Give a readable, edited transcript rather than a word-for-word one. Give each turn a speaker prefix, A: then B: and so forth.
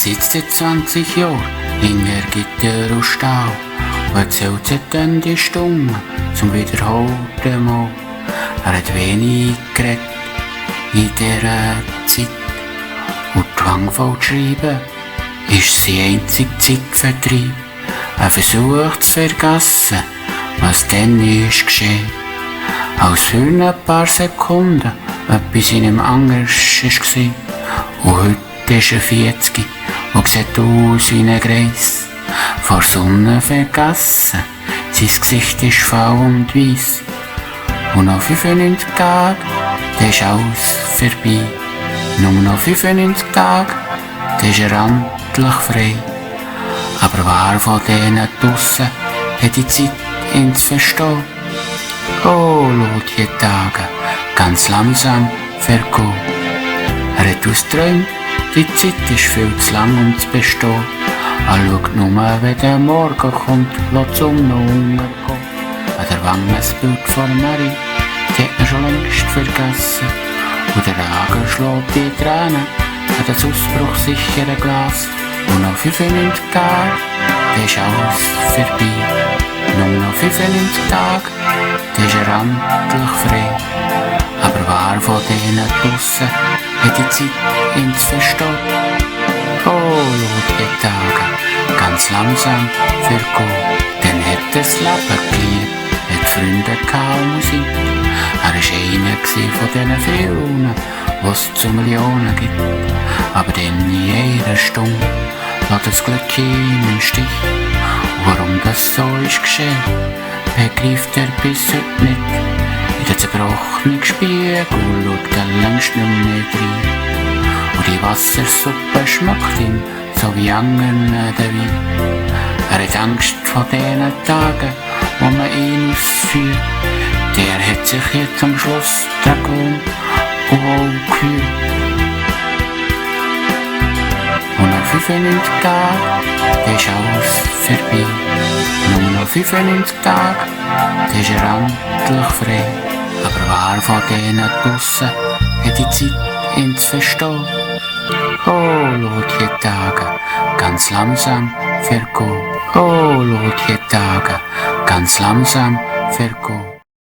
A: sitzt seit 20 Jahren hinter Gitter und Stahl und zählt seitdem die Stunden zum wiederholten Mal. Er hat wenig geredet in dieser Zeit und zwangvoll zu schreiben ist sein einziger Zeitvertreib. Er versucht zu vergessen, was dann ist geschehen. Als für ein paar Sekunden etwas in ihm anders war. Und heute ist er 40 und sieht aus wie ein Greis. Vor Sonne vergessen, sein Gesicht ist fahl und weiss. Und nach 95 Tagen, dann ist alles vorbei. Nur noch 95 Tage, dann ist er endlich frei. Aber wer von denen draussen hat die Zeit, ihn zu verstehen? Oh, lass die Tage ganz langsam vergehen. Er hat ausgeträumt, die Zeit ist viel zu lang, um zu bestehen. Er schaut nur, wenn der Morgen kommt, lässt die Sonne untergehen. An der Wange das Bild von Mary, die hat man schon längst vergessen. Und der Regen schlägt die Tränen an das ausbruchsichere Glas. Und nach 95 Tagen, dann ist alles vorbei. Nur noch 95 Tage, dann ist er endlich frei. Aber wer von denen draussen hat die Zeit, ihn zu verstehen? Oh, lass die Tage ganz langsam vergehen. Dann hat das Leben geliebt, hat Freunde gehabt und Musik. Er war einer von diesen vielen, die es zu Millionen gibt. Aber dann in einer Stunde lässt das Glück ihn im Stich. Warum das so ist geschehen, begreift er bis heute nicht. In den zerbrochenen Spiegel schaut er längst nicht mehr rein. Und die Wassersuppe schmeckt ihm so wie anderen der Wein. Er hat Angst vor diesen Tagen, wo man ihn ausführt. Der hat sich jetzt am Schluss dran gewöhnt und auch gefühlt. Und nach 95 Tagen, dann ist alles vorbei. Nur noch 95 Tage, dann ist er endlich frei. Aber wer von denen draussen hat die Zeit, ihn zu verstehen? Oh, lass die Tage ganz langsam vergehen. Oh, lass die Tage ganz langsam vergehen.